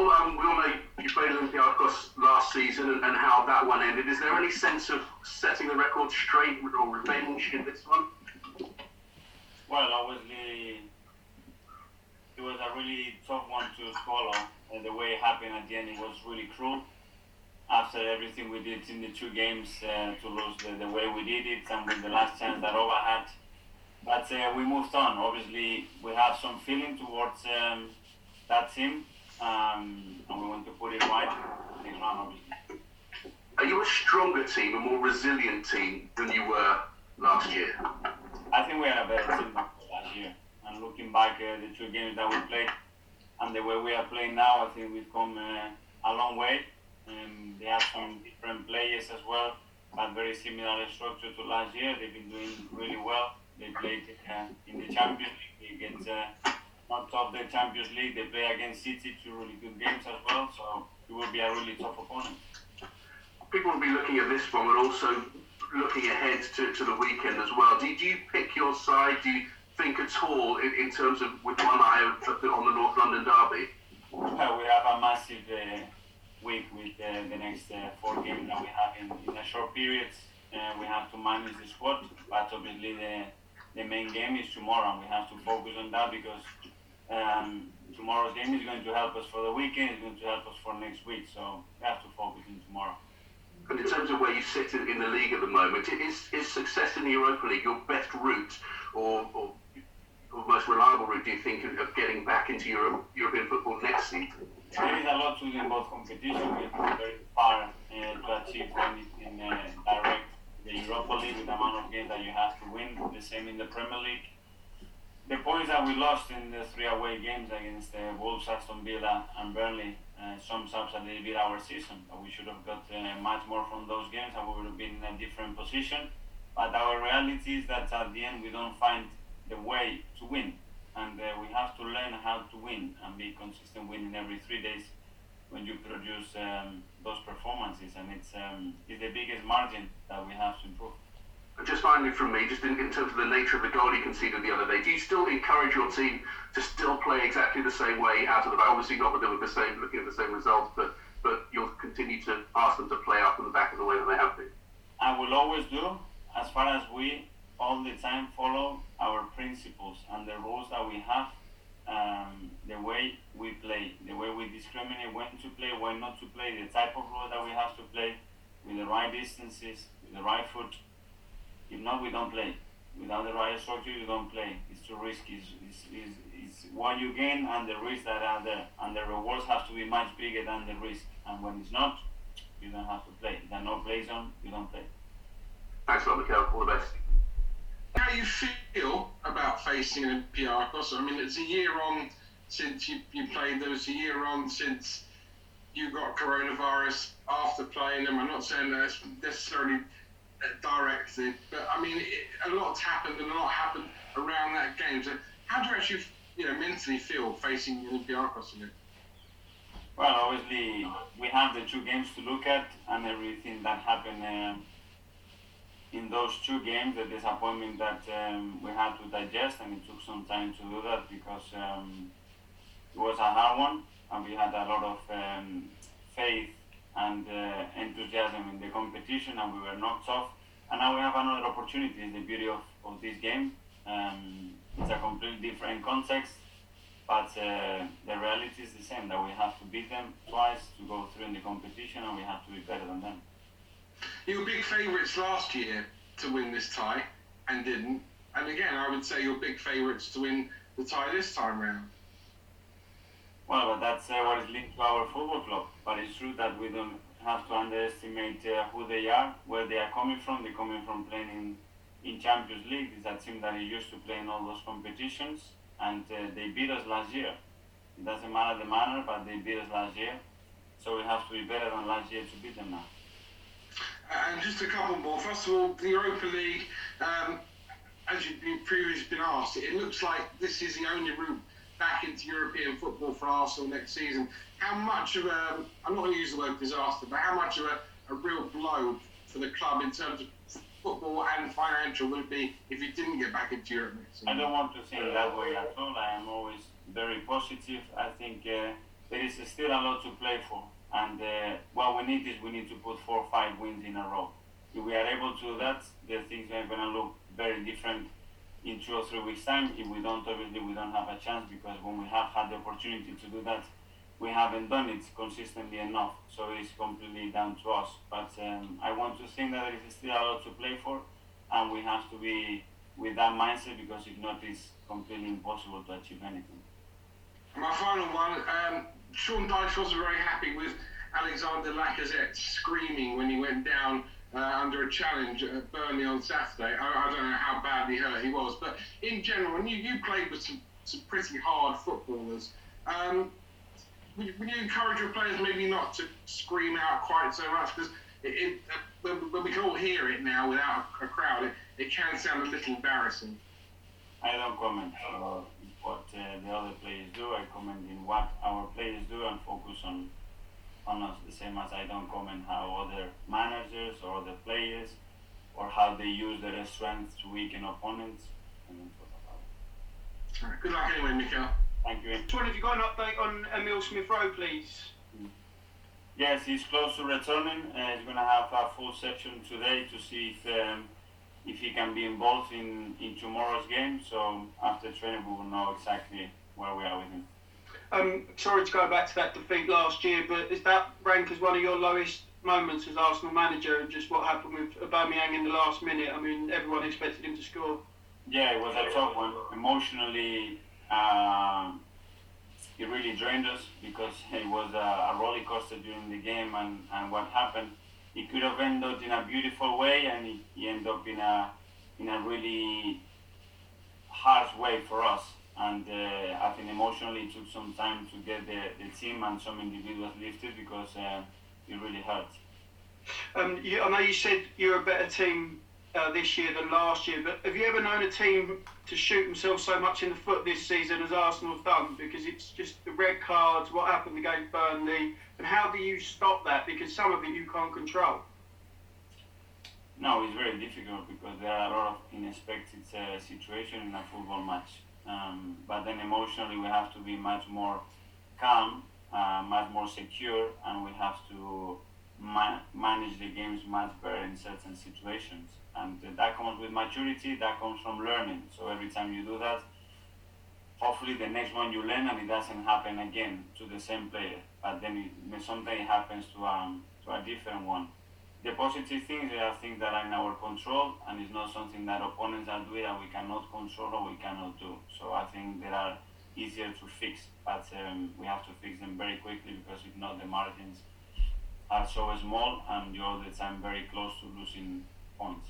we all know you played Olympiacos last season and how that one ended. Is there any sense of setting the record straight or revenge in this one? Well, obviously, it was a really tough one to swallow. And the way it happened at the end, it was really cruel. After everything we did in the 2 games to lose the way we did it and with the last chance that Ova had. But we moved on. Obviously, we have some feeling towards that team, and we want to put it right next round, obviously. Are you a stronger team, a more resilient team than you were last year? I think we had a better team than last year. And looking back at the 2 games that we played and the way we are playing now, I think we've come a long way. They have some different players as well, but very similar structure to last year. They've been doing really well. They played in the Champions League. They get knocked off the Champions League. They play against City, 2 really good games as well. So it will be a really tough opponent. People will be looking at this one, but also looking ahead to the weekend as well. Did you pick your side? Do you think at all in terms of with one eye on the North London derby? Well, we have a massive week with the next 4 games that we have in a short period. We have to manage the squad, but obviously the main game is tomorrow, and we have to focus on that because tomorrow's game is going to help us for the weekend, it's going to help us for next week, so we have to focus on tomorrow. And in terms of where you sit in the league at the moment, is success in the Europa League your best route or most reliable route, do you think, of getting back into European football next season? There is a lot to do in both competitions. We've come very far to achieve anything direct. The Europa League, with the amount of games that you have to win, the same in the Premier League. The points that we lost in the 3 away games against Wolves, Aston Villa and Burnley sums up a little bit our season. We should have got much more from those games and we would have been in a different position. But our reality is that at the end we don't find the way to win. And we have to learn how to win and be consistent winning every 3 days when you produce those performances. And it's the biggest margin that we have to improve. Just finally from me, just in terms of the nature of the goal you conceded the other day, do you still encourage your team to still play exactly the same way out of the back? Obviously not with the same, looking at the same results, but you'll continue to ask them to play up in the back of the way that they have been? I will always do, as far as we all the time follow our principles and the rules that we have, the way we play, the way we discriminate when to play, when not to play, the type of role that we have to play, with the right distances, with the right foot. If not, we don't play. Without the right structure, you don't play. It's too risky. It's what you gain and the risks that are there. And the rewards have to be much bigger than the risk. And when it's not, you don't have to play. If there are no play zone, you don't play. Thanks a lot, Mikel. All the best. How you feel about facing Olympiacos? I mean, it's a year on since you played them. It's a year on since you got coronavirus after playing them. I'm not saying that it's necessarily directed, but I mean, a lot's happened and a lot happened around that game. So how do you actually, mentally feel facing Olympiacos again? Well, obviously, we have the 2 games to look at and everything that happened in those 2 games, the disappointment that we had to digest, and it took some time to do that because it was a hard one, and we had a lot of faith and enthusiasm in the competition, and we were knocked off. And now we have another opportunity. It's the beauty of this game. It's a completely different context, but the reality is the same, that we have to beat them twice to go through in the competition, and we have to be better than them. You were big favourites last year to win this tie, and didn't. And again, I would say you're big favourites to win the tie this time round. Well, but that's what is linked to our football club. But it's true that we don't have to underestimate who they are, where they are coming from. They're coming from playing in Champions League. It's a team that is used to playing all those competitions, and they beat us last year. It doesn't matter the manner, but they beat us last year. So we have to be better than last year to beat them now. And just a couple more. First of all, the Europa League, as you've previously been asked, it looks like this is the only route back into European football for Arsenal next season. How much of a, I'm not going to use the word disaster, but how much of a real blow for the club in terms of football and financial would it be if you didn't get back into Europe next season? I don't want to think that way at all. I am always very positive. I think there is still a lot to play for. And what we need is we need to put 4 or 5 wins in a row. If we are able to do that, the things are going to look very different in 2 or 3 weeks' time. If we don't, obviously, we don't have a chance, because when we have had the opportunity to do that, we haven't done it consistently enough. So it's completely down to us. But I want to think that there is still a lot to play for, and we have to be with that mindset, because if not, it's completely impossible to achieve anything. My final one, Sean Dyche wasn't very happy with Alexander Lacazette screaming when he went down under a challenge at Burnley on Saturday. I don't know how badly hurt he was, but in general, and you played with some pretty hard footballers, would you encourage your players maybe not to scream out quite so much? Because when we can all hear it now without a crowd, it can sound a little embarrassing. I don't comment on what the other players do. I comment in what our players do and focus on us, the same as I don't comment how other managers or other players or how they use their strengths to weaken opponents. I don't talk about it. All right, good luck anyway, Mikel. Thank you. Just wonder if you got an update on Emile Smith Rowe, please. Yes, he's close to returning. He's going to have a full session today to see if he can be involved in tomorrow's game. So after training, we will know exactly where we are with him. Sorry to go back to that defeat last year, but is that rank as one of your lowest moments as Arsenal manager, and just what happened with Aubameyang in the last minute? I mean, everyone expected him to score. Yeah, it was a tough one. Emotionally, it really drained us, because it was a roller coaster during the game, and what happened, he could have ended up in a beautiful way, and he ended up in a really harsh way for us. And I think emotionally it took some time to get the team and some individuals lifted, because it really hurt. I know you said you're a better team this year than last year, but have you ever known a team to shoot themselves so much in the foot this season as Arsenal's done? Because it's just the red cards, what happened against Burnley, and how do you stop that? Because some of it you can't control. No, it's very difficult, because there are a lot of unexpected situations in a football match. But then emotionally we have to be much more calm, much more secure, and we have to manage the games much better in certain situations. And that comes with maturity, that comes from learning. So every time you do that, hopefully the next one you learn and it doesn't happen again to the same player. But then sometimes it happens to a different one. The positive things are things that are in our control, and it's not something that opponents are doing that we cannot control or we cannot do. So I think they are easier to fix, but we have to fix them very quickly, because if not, the margins are so small and you're all the time very close to losing points.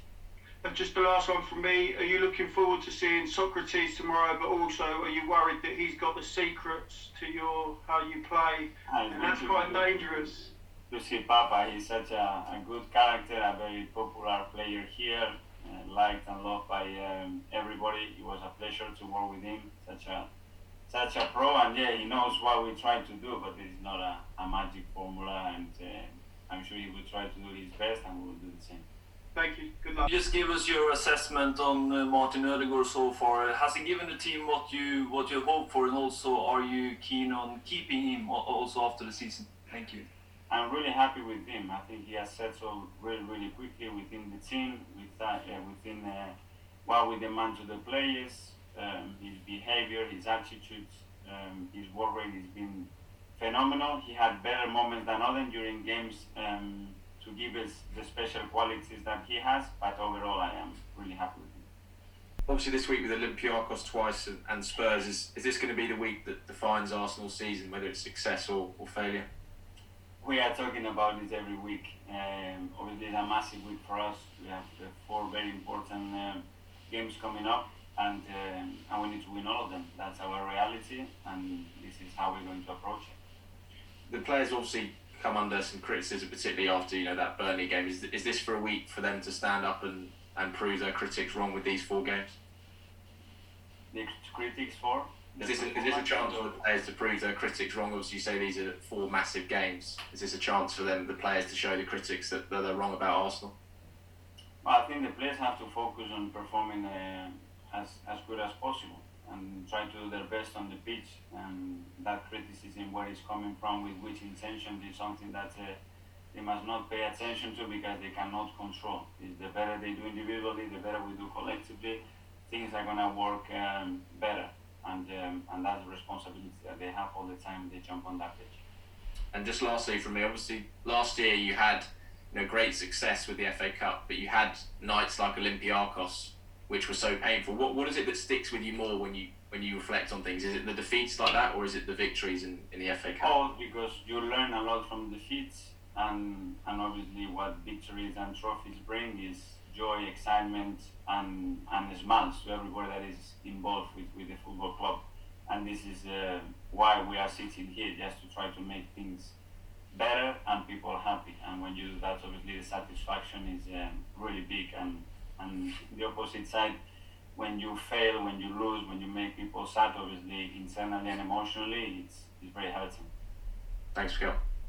And just the last one from me, are you looking forward to seeing Sokratis tomorrow, but also are you worried that he's got the secrets to how you play, and that's quite dangerous? To see Papa, he's such a good character, a very popular player here, liked and loved by everybody. It was a pleasure to work with him, such a pro, and yeah, he knows what we try to do, but it's not a magic formula, and I'm sure he will try to do his best, and we will do the same. Thank you, good luck. Just give us your assessment on Martin Ødegaard so far. Has he given the team what you hope for, and also are you keen on keeping him also after the season? Thank you. I'm really happy with him. I think he has settled really, really quickly within the team, within what we demand to the players, his behavior, his attitudes, his work rate has been phenomenal. He had better moments than others during games to give us the special qualities that he has, but overall I am really happy with him. Obviously this week with Olympiacos twice and Spurs, is this going to be the week that defines Arsenal's season, whether it's success or failure? We are talking about this every week. Obviously, it's a massive week for us. We have 4 very important games coming up, and we need to win all of them. That's our reality, and this is how we're going to approach it. The players obviously come under some criticism, particularly after that Burnley game. Is this for a week for them to stand up and prove their critics wrong with these 4 games? The critics for? Is this a chance for the players to prove their critics wrong? Obviously, you say these are 4 massive games. Is this a chance for the players, to show the critics that they're wrong about Arsenal? Well, I think the players have to focus on performing as good as possible. and try to do their best on the pitch. And that criticism, where it's coming from, with which intention, is something that they must not pay attention to, because they cannot control. The better they do individually, the better we do collectively, things are going to work better. And that's the responsibility that they have all the time they jump on that pitch. And just lastly from me, obviously last year you had great success with the FA Cup, but you had nights like Olympiacos, which were so painful. What is it that sticks with you more when you reflect on things? Is it the defeats like that, or is it the victories in the FA Cup? Both, because you learn a lot from defeats, and obviously what victories and trophies bring is joy, excitement, and smiles to everybody that is involved with the football club. And this is why we are sitting here, just to try to make things better and people happy. And when you do that, obviously the satisfaction is really big. And the opposite side, when you fail, when you lose, when you make people sad, obviously internally and emotionally, it's very hurting. Thanks, Mikel.